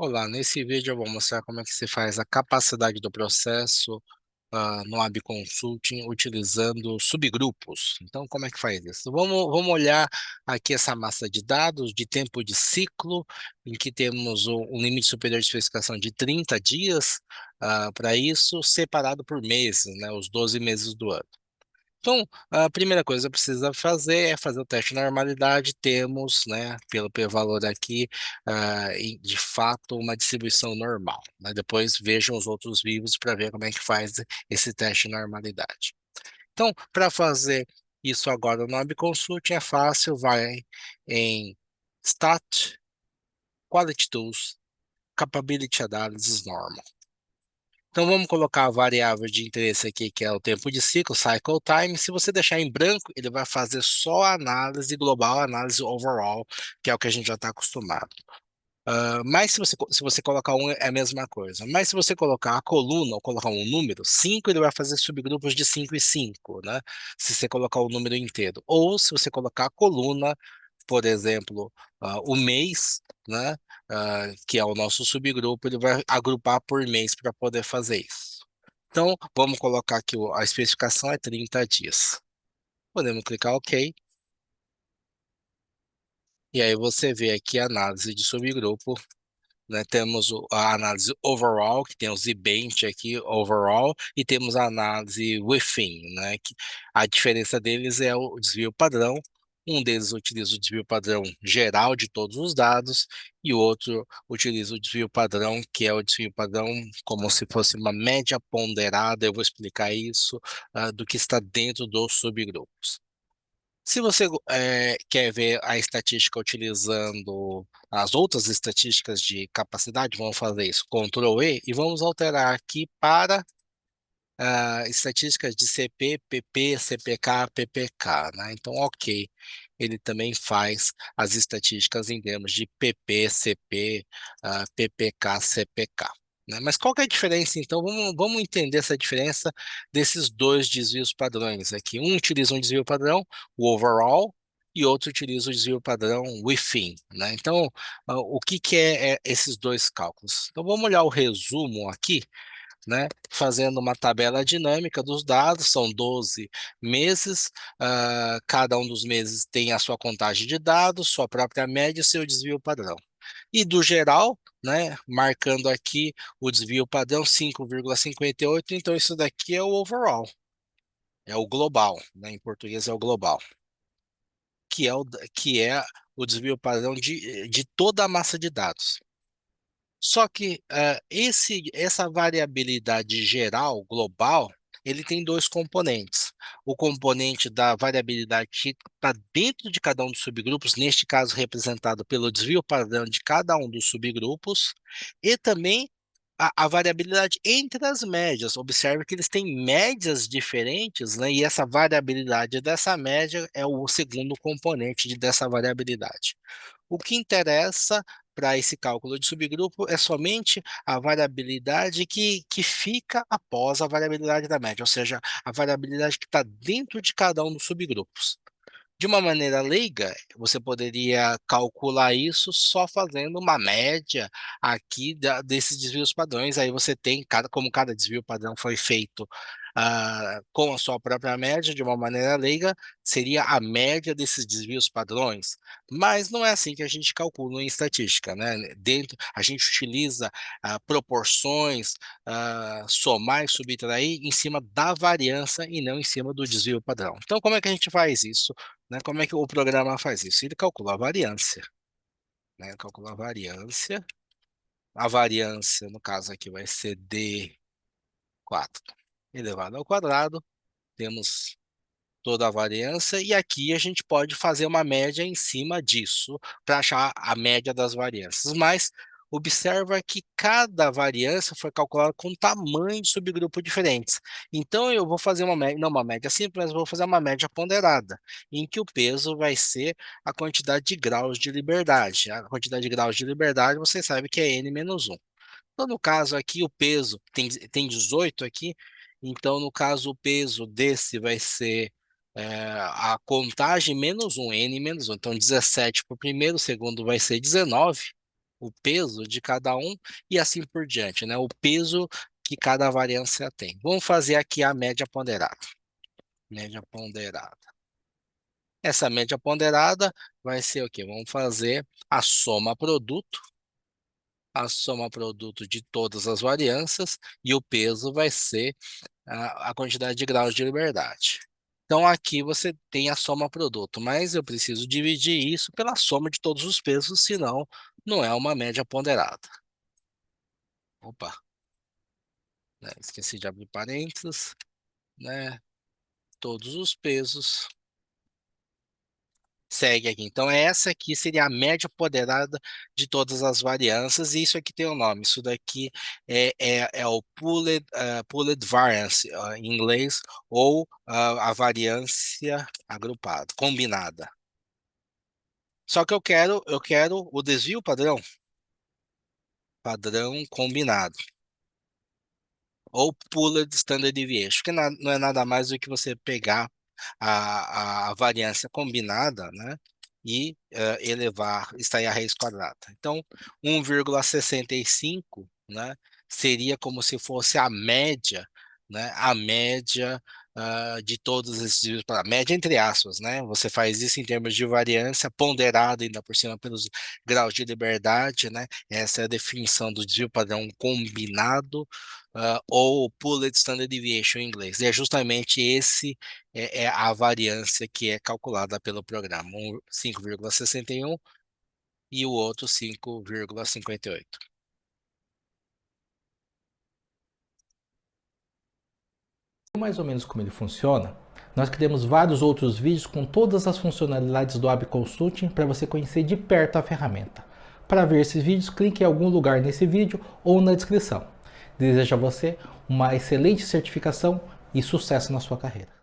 Olá, nesse vídeo eu vou mostrar como é que se faz a capacidade do processo no AB Consulting utilizando subgrupos. Então, como é que faz isso? Vamos olhar aqui essa massa de dados de tempo de ciclo, em que temos um limite superior de especificação de 30 dias para isso, separado por meses, né, os 12 meses do ano. Então, a primeira coisa que precisa fazer é fazer o teste de normalidade. Temos, né, pelo p-valor aqui, de fato, uma distribuição normal, né? Depois vejam os outros vivos para ver como é que faz esse teste de normalidade. Então, para fazer isso agora no ABConsult é fácil, vai em Stat, Quality Tools, Capability Analysis Normal. Então vamos colocar a variável de interesse aqui, que é o tempo de ciclo, cycle time. Se você deixar em branco, ele vai fazer só a análise global, a análise overall, que é o que a gente já está acostumado. Mas se você colocar um, é a mesma coisa. Mas se você colocar a coluna ou colocar um número, 5 ele vai fazer subgrupos de 5 e 5, né? Se você colocar o número inteiro. Ou se você colocar a coluna, por exemplo, o mês, né? Que é o nosso subgrupo, ele vai agrupar por mês para poder fazer isso. Então, vamos colocar que a especificação é 30 dias. Podemos clicar OK. E aí você vê aqui a análise de subgrupo, né? Temos a análise overall, que tem o Z-Bench aqui, overall, e temos a análise within, né? Que a diferença deles é o desvio padrão. Um deles utiliza o desvio padrão geral de todos os dados, e o outro utiliza o desvio padrão, que é o desvio padrão como se fosse uma média ponderada. Eu vou explicar isso, do que está dentro dos subgrupos. Se você quer ver a estatística utilizando as outras estatísticas de capacidade, vamos fazer isso, Ctrl E, e vamos alterar aqui para estatísticas de CP, PP, CPK, PPK, né? Então, ok, ele também faz as estatísticas em termos de PP, CP, PPK, CPK. Né? Mas qual que é a diferença, então? Vamos entender essa diferença desses dois desvios padrões aqui. Um utiliza um desvio padrão, o overall, e outro utiliza o desvio padrão within, né? Então, o que que é esses dois cálculos? Então, vamos olhar o resumo aqui, né? Fazendo uma tabela dinâmica dos dados, são 12 meses, cada um dos meses tem a sua contagem de dados, sua própria média e seu desvio padrão. E do geral, né, marcando aqui o desvio padrão 5,58, então isso daqui é o overall, é o global, né? Em português é o global, que é o desvio padrão de toda a massa de dados. Só que essa variabilidade geral, global, ele tem dois componentes. O componente da variabilidade que está dentro de cada um dos subgrupos, neste caso representado pelo desvio padrão de cada um dos subgrupos, e também a variabilidade entre as médias. Observe que eles têm médias diferentes, né? E essa variabilidade dessa média é o segundo componente dessa variabilidade. O que interessa para esse cálculo de subgrupo é somente a variabilidade que fica após a variabilidade da média, ou seja, a variabilidade que está dentro de cada um dos subgrupos. De uma maneira leiga, você poderia calcular isso só fazendo uma média aqui desses desvios padrões. Aí você tem, como cada desvio padrão foi feito com a sua própria média, de uma maneira leiga, seria a média desses desvios padrões. Mas não é assim que a gente calcula em estatística, né? A gente utiliza proporções, somar e subtrair em cima da variância e não em cima do desvio padrão. Então, como é que a gente faz isso? Né? Como é que o programa faz isso? Ele calcula a variância, né? Calcula a variância, no caso aqui vai ser D4 elevado ao quadrado, temos toda a variância, e aqui a gente pode fazer uma média em cima disso, para achar a média das variâncias, mas observa que cada variância foi calculada com tamanho de subgrupo diferentes. Então eu vou fazer uma média, não uma média simples, mas vou fazer uma média ponderada, em que o peso vai ser a quantidade de graus de liberdade. A quantidade de graus de liberdade, você sabe que é n menos 1. Então, no caso aqui, o peso tem 18 aqui, então, no caso, o peso desse vai ser a contagem menos 1, n menos 1. Então, 17 para o primeiro, o segundo vai ser 19, o peso de cada um e assim por diante, né? O peso que cada variância tem. Vamos fazer aqui a média ponderada. Média ponderada. Essa média ponderada vai ser o quê? Vamos fazer a soma produto de todas as variâncias, e o peso vai ser a quantidade de graus de liberdade. Então aqui você tem a soma produto, mas eu preciso dividir isso pela soma de todos os pesos, senão não é uma média ponderada. Opa, né, esqueci de abrir parênteses, né? Todos os pesos. Segue aqui. Então, essa aqui seria a média ponderada de todas as variâncias, e isso aqui tem o nome. Isso daqui é o pooled variance, em inglês, ou a variância agrupada, combinada. Só que eu quero o desvio padrão combinado, ou pooled standard deviation, que não é nada mais do que você pegar a variância combinada, né, e extrair a raiz quadrada. Então, 1,65, né, seria como se fosse a média, né, de todos esses desvios, a média entre aspas, né? Você faz isso em termos de variância ponderada ainda por cima pelos graus de liberdade, né? Essa é a definição do desvio padrão combinado, ou Pooled Standard Deviation em inglês. E é justamente é a variância que é calculada pelo programa, 5,61 e o outro 5,58. Mais ou menos como ele funciona, nós criamos vários outros vídeos com todas as funcionalidades do AB Consulting para você conhecer de perto a ferramenta. Para ver esses vídeos, clique em algum lugar nesse vídeo ou na descrição. Desejo a você uma excelente certificação e sucesso na sua carreira.